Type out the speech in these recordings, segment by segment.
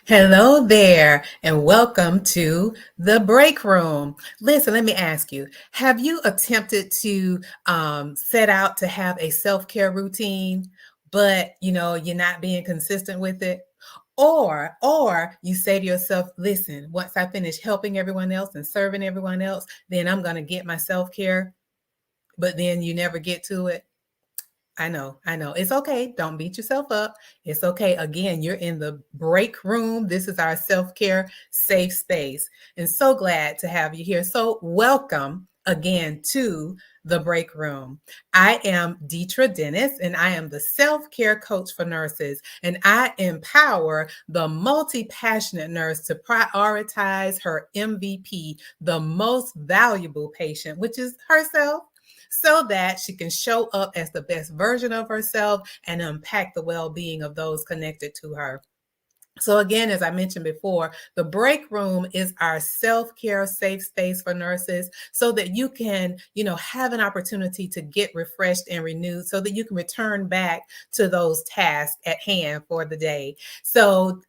Hello there, and welcome to the break room. Listen, let me ask you, have you attempted to set out to have a self care routine, but you're not being consistent with it? Or you say to yourself, listen, once I finish helping everyone else and serving everyone else, then I'm going to get my self care, but then you never get to it. I know. It's okay. Don't beat yourself up. It's okay. Again, you're in the break room. This is our self care safe space. And so glad to have you here. So, welcome again to the break room. I am Deetra Dennis, and I am the self care coach for nurses. And I empower the multi passionate nurse to prioritize her MVP, the most valuable patient, which is herself, so that she can show up as the best version of herself and impact the well being of those connected to her. So again, as I mentioned before, the break room is our self-care safe space for nurses so that you can, have an opportunity to get refreshed and renewed so that you can return back to those tasks at hand for the day. So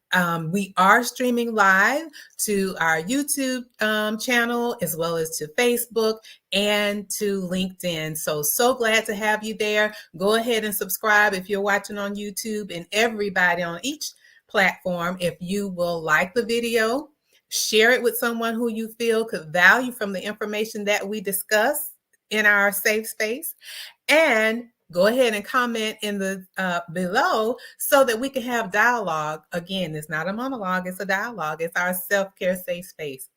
we are streaming live to our YouTube channel as well as to Facebook and to LinkedIn. So glad to have you there. Go ahead and subscribe if you're watching on YouTube, and everybody on each platform. If you will like the video, share it with someone who you feel could value from the information that we discuss in our safe space, and go ahead and comment in the below so that we can have dialogue. Again, it's not a monologue, it's a dialogue. It's our self-care safe space.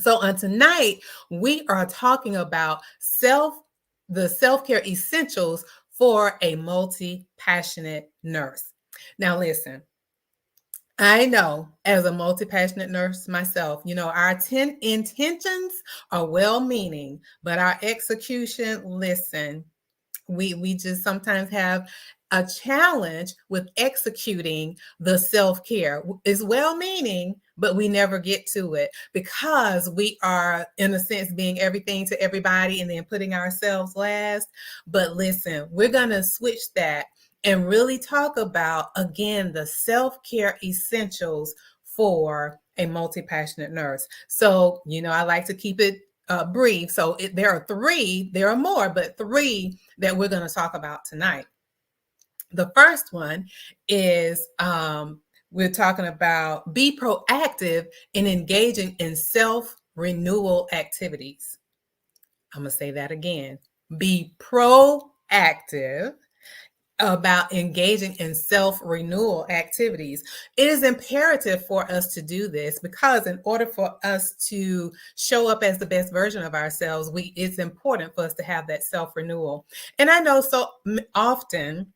So on tonight, we are talking about the self-care essentials for a multi-passionate nurse. Now listen, I know, as a multi-passionate nurse myself, our intentions are well-meaning, but our execution, listen, we just sometimes have a challenge with executing the self-care. It's well-meaning, but we never get to it because we are, in a sense, being everything to everybody and then putting ourselves last. But listen, we're going to switch that and really talk about, again, the self-care essentials for a multi-passionate nurse. So, I like to keep it brief. So there are three, there are more, but three that we're going to talk about tonight. The first one is we're talking about be proactive in engaging in self-renewal activities. I'm going to say that again. Be proactive about engaging in self-renewal activities. It is imperative for us to do this because in order for us to show up as the best version of ourselves, it's important for us to have that self-renewal. And I know so often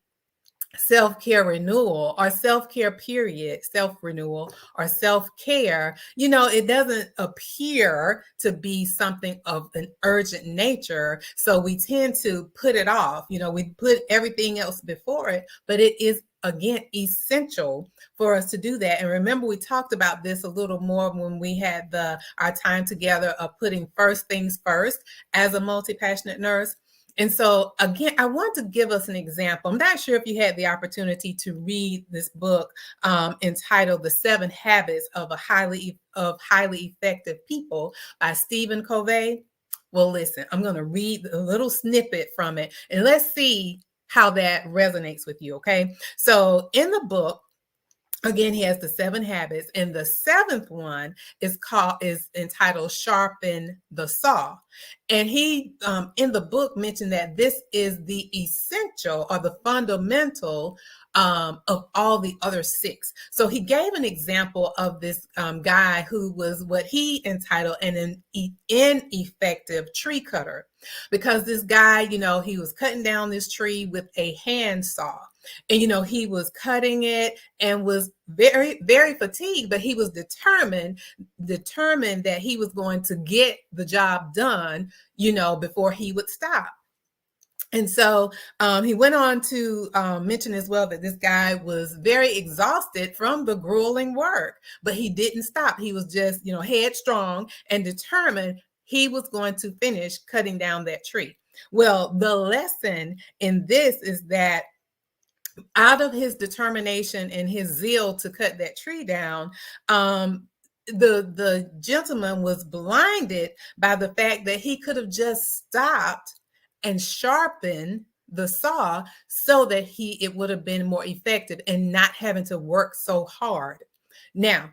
self-care renewal or self-care period, self-renewal or self-care, it doesn't appear to be something of an urgent nature. So we tend to put it off. We put everything else before it, but it is, again, essential for us to do that. And remember, we talked about this a little more when we had our time together of putting first things first as a multi-passionate nurse. And so, again, I want to give us an example. I'm not sure if you had the opportunity to read this book entitled "The 7 Habits of Highly Effective People" by Stephen Covey. Well, listen, I'm going to read a little snippet from it, and let's see how that resonates with you. Okay, so in the book, again, he has the 7 habits, and the 7th one is entitled "Sharpen the Saw." And he, in the book, mentioned that this is the essential or the fundamental of all the other 6. So he gave an example of this guy who was what he entitled an ineffective tree cutter, because this guy, he was cutting down this tree with a handsaw. And, he was cutting it and was very, very fatigued, but he was determined that he was going to get the job done, before he would stop. And so he went on to mention as well that this guy was very exhausted from the grueling work, but he didn't stop. He was just, headstrong and determined he was going to finish cutting down that tree. Well, the lesson in this is that out of his determination and his zeal to cut that tree down, the gentleman was blinded by the fact that he could have just stopped and sharpened the saw so that it would have been more effective and not having to work so hard. Now,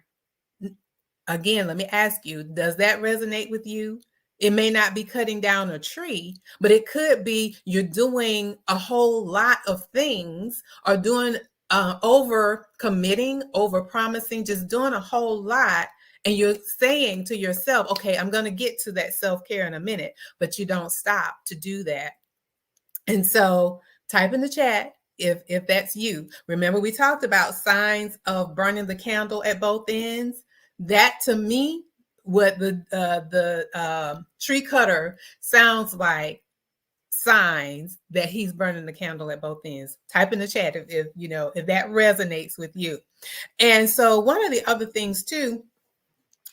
again, let me ask you, does that resonate with you? It may not be cutting down a tree, but it could be you're doing a whole lot of things or doing over committing, over promising, just doing a whole lot. And you're saying to yourself, okay, I'm going to get to that self care in a minute, but you don't stop to do that. And so type in the chat if that's you. Remember, we talked about signs of burning the candle at both ends. That to me, what the tree cutter sounds like, signs that he's burning the candle at both ends. Type in the chat if you know if that resonates with you. And so one of the other things too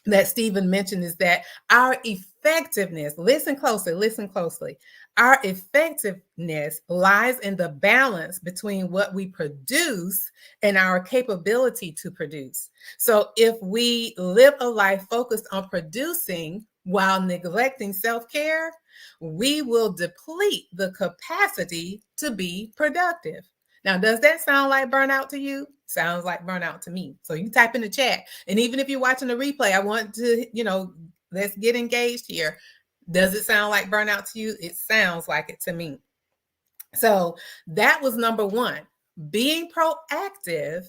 that Stephen mentioned is that our effectiveness, listen closely, our effectiveness lies in the balance between what we produce and our capability to produce. So if we live a life focused on producing while neglecting self-care, we will deplete the capacity to be productive. Now, does that sound like burnout to you? Sounds like burnout to me. So you type in the chat. And even if you're watching the replay, I want to, let's get engaged here. Does it sound like burnout to you? It sounds like it to me. So that was number one, being proactive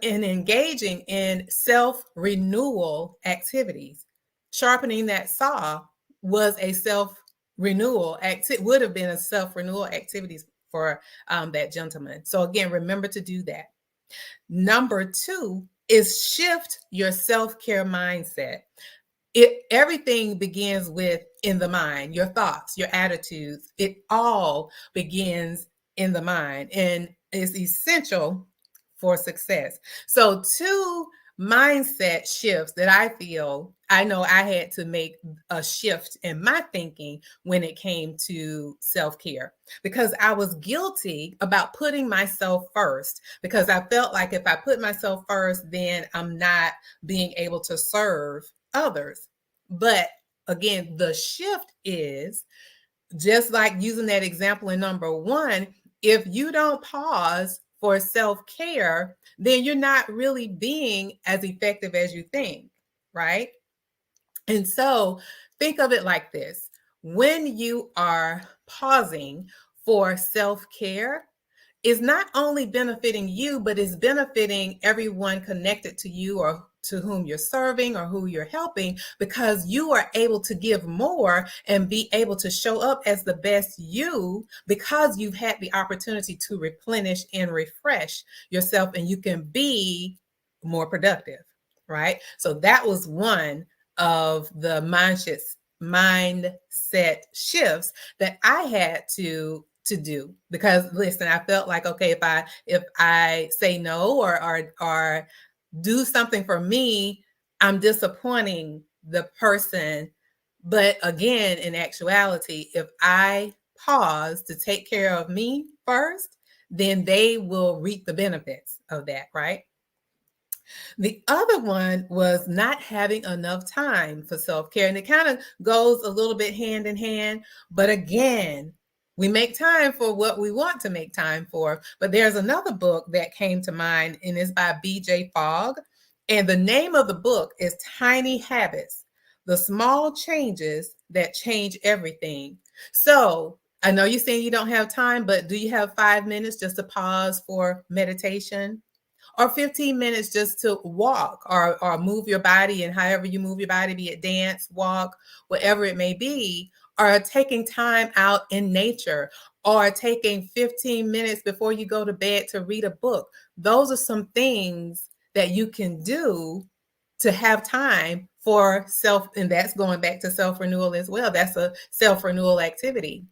and engaging in self-renewal activities. Sharpening that saw was a self-renewal would have been a self-renewal activities for that gentleman. So again, remember to do that. Number two is shift your self-care mindset. Everything begins with in the mind, your thoughts, your attitudes. It all begins in the mind and is essential for success. So two mindset shifts that I know I had to make a shift in my thinking when it came to self-care, because I was guilty about putting myself first, because I felt like if I put myself first, then I'm not being able to serve others. But again, the shift is just like using that example in number one. If you don't pause for self-care, then you're not really being as effective as you think, right? And so think of it like this. When you are pausing for self-care, is not only benefiting you, but is benefiting everyone connected to you or to whom you're serving or who you're helping, because you are able to give more and be able to show up as the best you, because you've had the opportunity to replenish and refresh yourself, and you can be more productive, right? So that was one of the mindset shifts that I had to do, because listen, I felt like, okay, if I say no or do something for me, I'm disappointing the person. But again, in actuality, if I pause to take care of me first, then they will reap the benefits of that, right? The other one was not having enough time for self-care. And it kind of goes a little bit hand in hand. But again, we make time for what we want to make time for. But there's another book that came to mind, and it's by B.J. Fogg. And the name of the book is Tiny Habits, the Small Changes That Change Everything. So I know you're saying you don't have time, but do you have 5 minutes just to pause for meditation? Or 15 minutes just to walk or move your body, and however you move your body, be it dance, walk, whatever it may be, or taking time out in nature, or taking 15 minutes before you go to bed to read a book. Those are some things that you can do to have time for self, and that's going back to self-renewal as well. That's a self-renewal activity.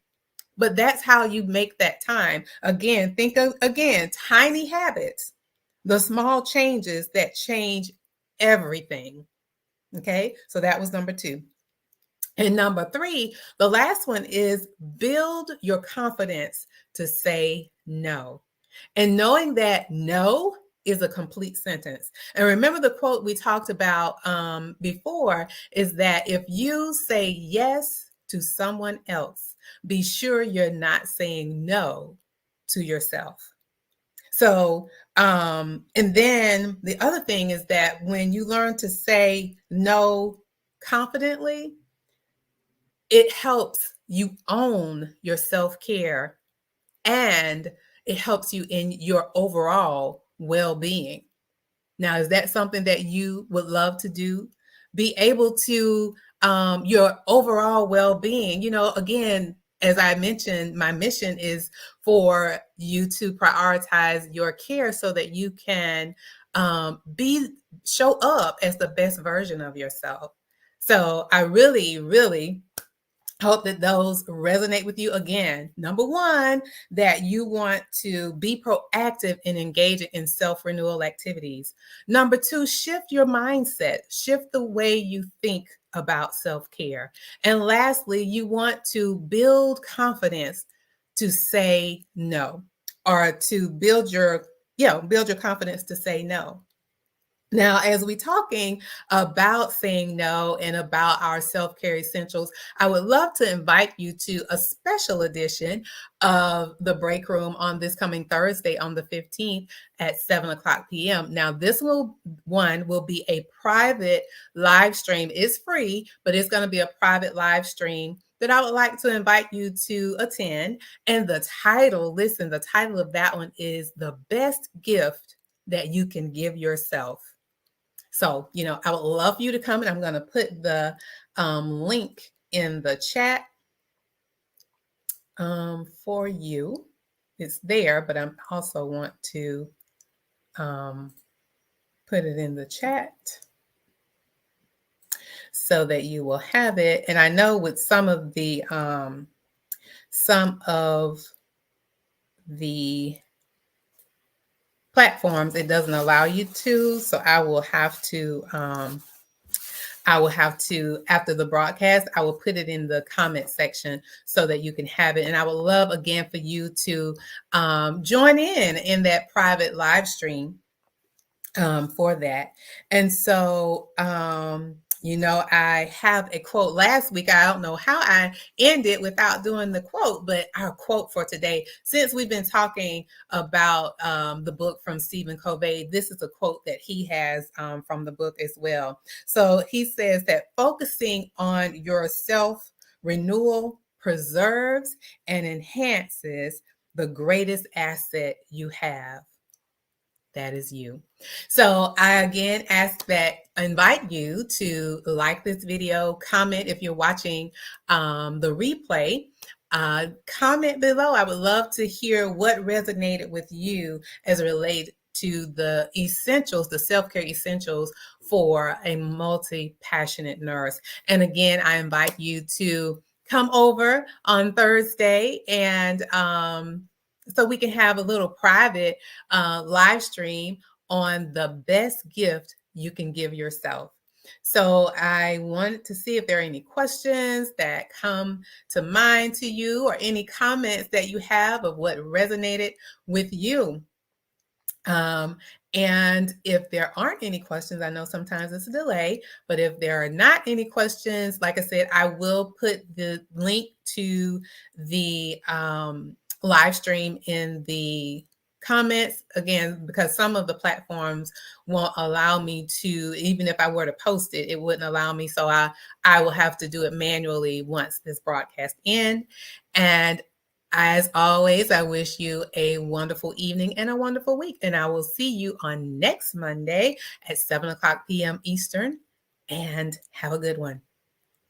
But that's how you make that time. Again, think of, tiny habits, the small changes that change everything. Okay, so that was number two. And number three, the last one is build your confidence to say no. And knowing that no is a complete sentence. And remember the quote we talked about before is that if you say yes to someone else, be sure you're not saying no to yourself. So, and then the other thing is that when you learn to say no confidently, it helps you own your self care and it helps you in your overall well being. Now, is that something that you would love to do? Be able to, your overall well being. Again, as I mentioned, my mission is for you to prioritize your care so that you can show up as the best version of yourself. So I really, really hope that those resonate with you. Again, number one, that you want to be proactive in engaging in self-renewal activities. Number two, shift your mindset, shift the way you think about self-care. And lastly, you want to build confidence to say no, or to build your confidence to say no. Now, as we're talking about saying no and about our self care essentials, I would love to invite you to a special edition of the break room on this coming Thursday on the 15th at 7 o'clock p.m. Now, one will be a private live stream. It's free, but it's going to be a private live stream that I would like to invite you to attend. And the title of that one is The Best Gift That You Can Give Yourself. So, I would love for you to come, and I'm going to put the link in the chat for you. It's there, but I also want to put it in the chat so that you will have it. And I know with some of the platforms, it doesn't allow you to, so I will have to after the broadcast, I will put it in the comment section so that you can have it. And I would love again for you to join in that private live stream for that. And so, I have a quote last week. I don't know how I ended without doing the quote, but our quote for today, since we've been talking about the book from Stephen Covey, this is a quote that he has from the book as well. So he says that focusing on your self renewal preserves and enhances the greatest asset you have. That is you. So I again invite you to like this video, comment if you're watching the replay. Comment below. I would love to hear what resonated with you as it relates to the essentials, the self-care essentials for a multi-passionate nurse. And again, I invite you to come over on Thursday and so we can have a little private live stream on the best gift you can give yourself. So I wanted to see if there are any questions that come to mind to you or any comments that you have of what resonated with you. And if there aren't any questions, I know sometimes it's a delay, but if there are not any questions, like I said, I will put the link to the live stream in the comments again, because some of the platforms won't allow me to, even if I were to post it, it wouldn't allow me. So I will have to do it manually once this broadcast ends. And as always, I wish you a wonderful evening and a wonderful week. And I will see you on next Monday at 7 o'clock p.m. Eastern. And have a good one.